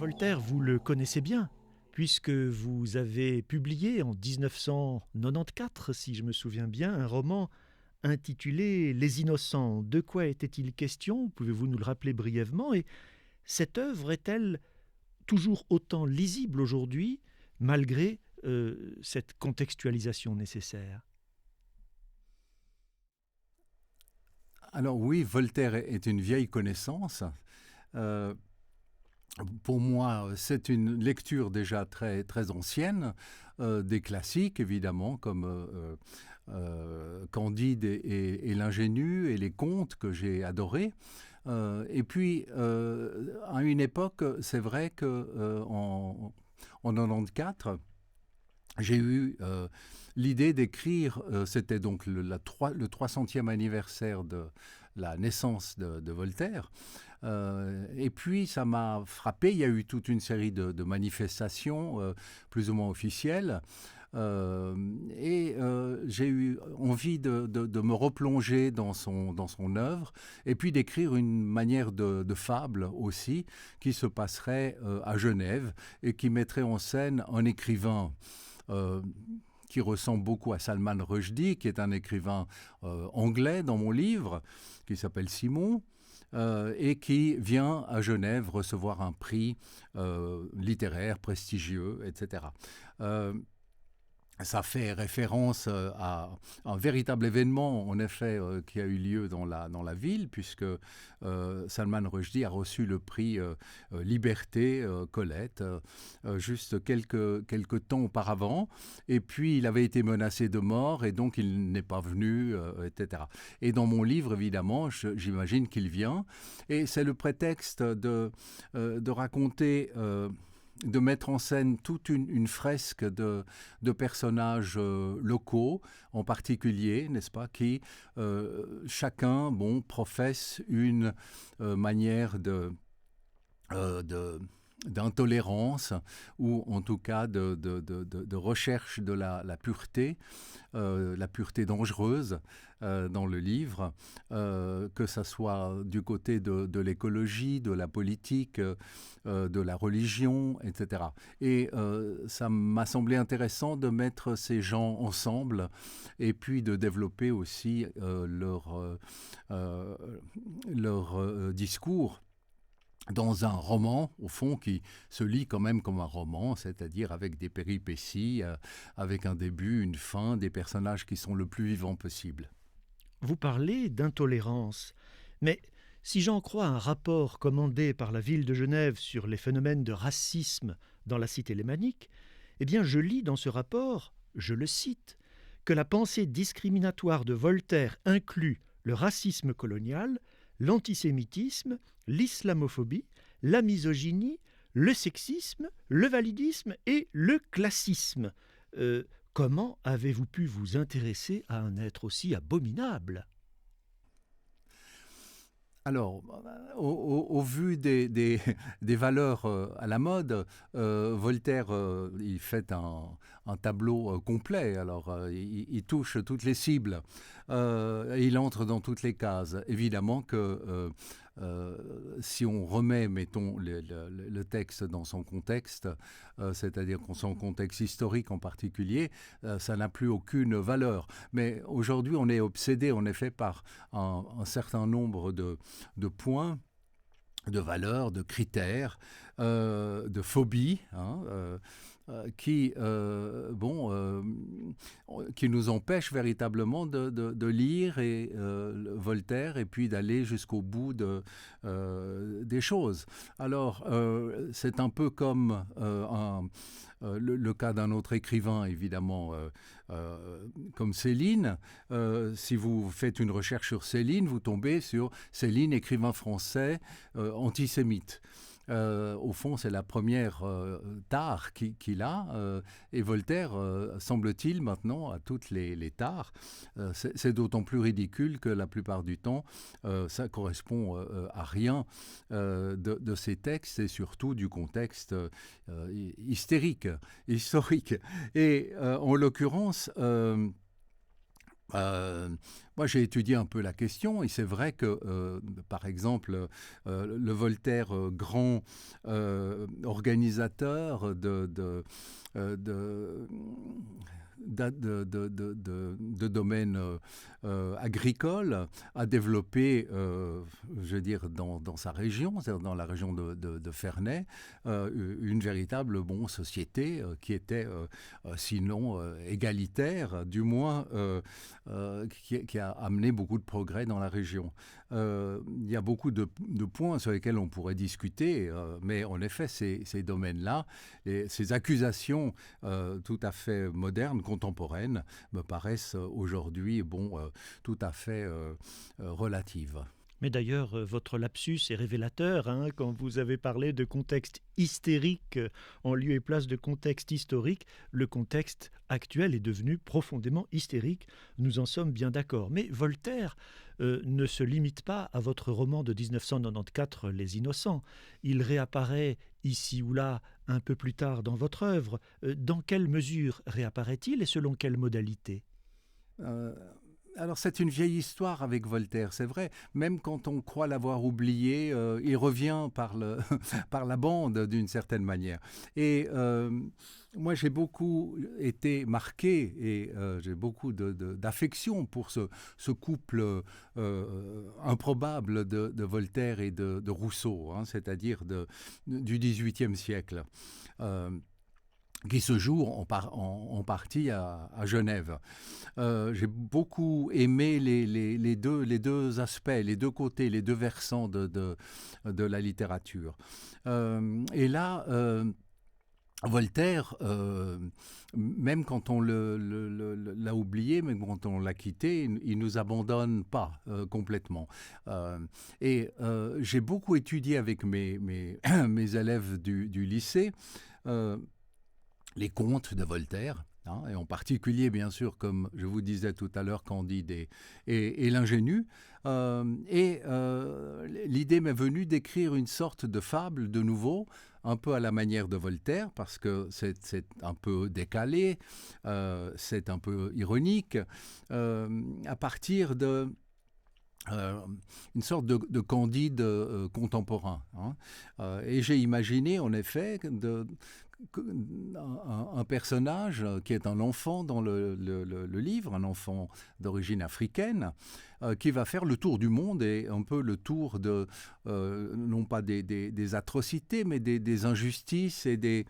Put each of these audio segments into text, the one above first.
Voltaire, vous le connaissez bien, puisque vous avez publié en 1994, si je me souviens bien, un roman intitulé Les Innocents. De quoi était-il question? Pouvez-vous nous le rappeler brièvement? Et cette œuvre est-elle toujours autant lisible aujourd'hui, malgré cette contextualisation nécessaire? Alors oui, Voltaire est une vieille connaissance. Euh, pour moi, c'est une lecture déjà très, très ancienne, des classiques évidemment, comme Candide et l'ingénu et les contes que j'ai adorés. Et puis, à une époque, c'est vrai que en 94, j'ai eu l'idée d'écrire, c'était donc le 300e anniversaire de la naissance de Voltaire. Et puis ça m'a frappé, il y a eu toute une série de manifestations plus ou moins officielles. J'ai eu envie de me replonger dans son œuvre et puis d'écrire une manière de fable aussi qui se passerait à Genève et qui mettrait en scène un écrivain euh, qui ressemble beaucoup à Salman Rushdie, qui est un écrivain anglais dans mon livre, qui s'appelle Simon, et qui vient à Genève recevoir un prix littéraire prestigieux, etc. Ça fait référence à un véritable événement, en effet, qui a eu lieu dans la ville, puisque Salman Rushdie a reçu le prix Liberté Colette juste quelques temps auparavant. Et puis, il avait été menacé de mort, et donc il n'est pas venu, etc. Et dans mon livre, évidemment, j'imagine qu'il vient. Et c'est le prétexte de raconter... de mettre en scène toute une fresque de personnages locaux, en particulier, n'est-ce pas, qui chacun, professe une manière d'intolérance ou en tout cas de recherche de la pureté dangereuse dans le livre, que ça soit du côté de l'écologie, de la politique, de la religion, etc. Et ça m'a semblé intéressant de mettre ces gens ensemble et puis de développer aussi leur discours dans un roman, au fond, qui se lit quand même comme un roman, c'est-à-dire avec des péripéties, avec un début, une fin, des personnages qui sont le plus vivants possible. Vous parlez d'intolérance, mais si j'en crois un rapport commandé par la ville de Genève sur les phénomènes de racisme dans la cité lémanique, eh bien je lis dans ce rapport, je le cite, que la pensée discriminatoire de Voltaire inclut le racisme colonial, l'antisémitisme, l'islamophobie, la misogynie, le sexisme, le validisme et le classisme. Comment avez-vous pu vous intéresser à un être aussi abominable? Alors, au vu des valeurs à la mode, Voltaire, il fait un tableau complet. Alors, il touche toutes les cibles. Il entre dans toutes les cases. Évidemment que si on remet, mettons, le texte dans son contexte, c'est-à-dire son contexte historique en particulier, ça n'a plus aucune valeur. Mais aujourd'hui, on est obsédé, en effet, par un certain nombre de points, de valeurs, de critères, de phobies, qui nous empêchent véritablement de lire Voltaire et puis d'aller jusqu'au bout des choses. Alors, c'est un peu comme le cas d'un autre écrivain, évidemment, comme Céline. Si vous faites une recherche sur Céline, vous tombez sur Céline, écrivain français antisémite. Au fond, c'est la première tare qu'il a. Et Voltaire, semble-t-il, maintenant, a toutes les tares. C'est d'autant plus ridicule que la plupart du temps, ça correspond à rien de ces textes et surtout du contexte historique. Et en l'occurrence, Euh, Moi, j'ai étudié un peu la question et c'est vrai que, par exemple, le Voltaire, grand organisateur de, de domaines agricoles, a développé, je veux dire, dans sa région, c'est-à-dire dans la région de Ferney, une véritable société qui était, sinon égalitaire, du moins qui a amené beaucoup de progrès dans la région. Il y a beaucoup de points sur lesquels on pourrait discuter, mais en effet, ces domaines-là, ces accusations tout à fait modernes, contemporaines, me paraissent aujourd'hui tout à fait relatives. Mais d'ailleurs, votre lapsus est révélateur, hein, quand vous avez parlé de contexte hystérique en lieu et place de contexte historique. Le contexte actuel est devenu profondément hystérique, nous en sommes bien d'accord. Mais Voltaire ne se limite pas à votre roman de 1994, Les Innocents. Il réapparaît ici ou là un peu plus tard dans votre œuvre. Dans quelle mesure réapparaît-il et selon quelle modalité? Euh, Alors c'est une vieille histoire avec Voltaire, c'est vrai. Même quand on croit l'avoir oublié, il revient par la bande d'une certaine manière. Et moi j'ai beaucoup été marqué et j'ai beaucoup d'affection pour ce couple improbable de Voltaire et de Rousseau, hein, c'est-à-dire du XVIIIe siècle. Euh, qui se joue en partie à Genève. J'ai beaucoup aimé les deux aspects, les deux côtés, les deux versants de la littérature. Et là, Voltaire, même quand on l'a oublié, même quand on l'a quitté, il ne nous abandonne pas complètement. Et j'ai beaucoup étudié avec mes élèves du lycée les contes de Voltaire, hein, et en particulier, bien sûr, comme je vous disais tout à l'heure, Candide et l'ingénu. L'idée m'est venue d'écrire une sorte de fable de nouveau, un peu à la manière de Voltaire, parce que c'est un peu décalé, c'est un peu ironique, à partir de une sorte de Candide contemporain. Hein. Et j'ai imaginé, en effet, un personnage qui est un enfant dans le livre, un enfant d'origine africaine, qui va faire le tour du monde et un peu le tour non pas des atrocités, mais des injustices et des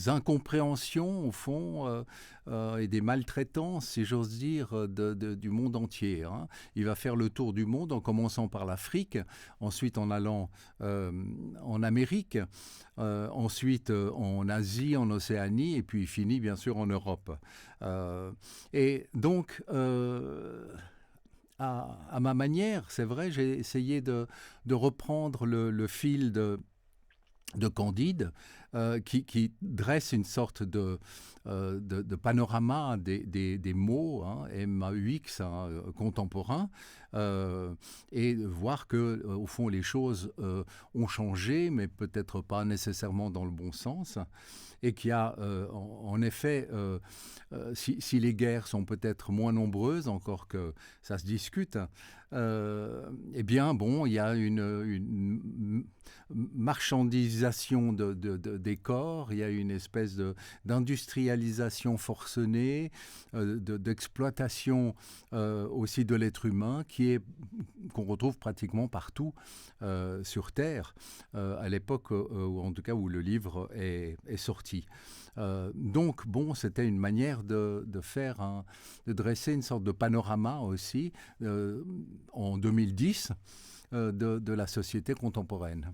incompréhensions, au fond, et des maltraitances, si j'ose dire, du monde entier. Hein. Il va faire le tour du monde en commençant par l'Afrique, ensuite en allant en Amérique, ensuite en Asie, en Océanie, et puis il finit bien sûr en Europe. Et donc, à ma manière, c'est vrai, j'ai essayé de reprendre le fil de Candide, qui dresse une sorte de panorama des mots, hein, MAUX, hein, contemporains, et voir que, au fond, les choses ont changé, mais peut-être pas nécessairement dans le bon sens, et qu'il y a, en effet, si les guerres sont peut-être moins nombreuses, encore que ça se discute, eh bien, il y a une marchandisation des corps, il y a une espèce d'industrialisation forcenée, d'exploitation aussi de l'être humain qu'on retrouve pratiquement partout sur Terre, à l'époque, ou en tout cas où le livre est sorti. Donc, c'était une manière de dresser une sorte de panorama aussi, en 2010, de la société contemporaine.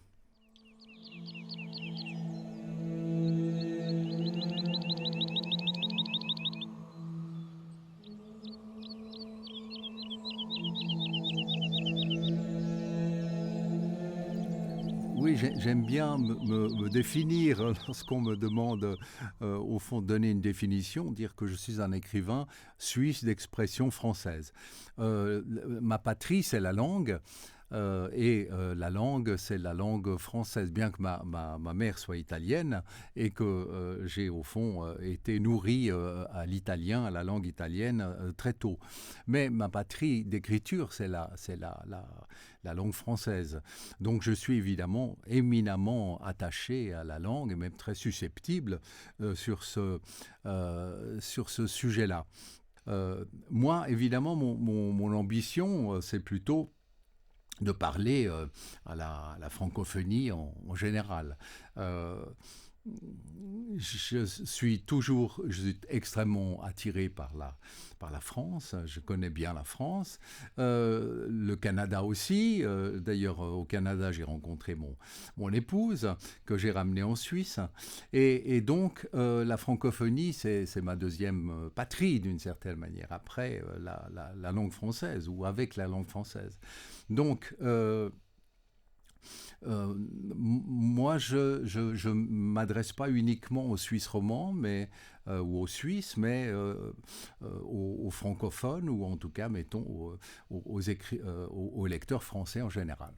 Oui, j'aime bien me définir lorsqu'on me demande, au fond, de donner une définition, dire que je suis un écrivain suisse d'expression française. Ma patrie, c'est la langue. La langue, c'est la langue française, bien que ma mère soit italienne et que j'ai au fond été nourri à l'italien, à la langue italienne très tôt. Mais ma patrie d'écriture, c'est la langue française. Donc je suis évidemment éminemment attaché à la langue et même très susceptible sur ce sujet-là. Moi, évidemment, mon ambition, c'est plutôt de parler à la francophonie en général. Je suis extrêmement attiré par la France. Je connais bien la France. Le Canada aussi. D'ailleurs, au Canada, j'ai rencontré mon épouse, que j'ai ramenée en Suisse. Et donc, la francophonie, c'est ma deuxième patrie, d'une certaine manière, après la langue française, ou avec la langue française. Donc, moi, je ne m'adresse pas uniquement aux Suisses romands ou aux Suisses, mais aux francophones, ou en tout cas, mettons, aux lecteurs français en général.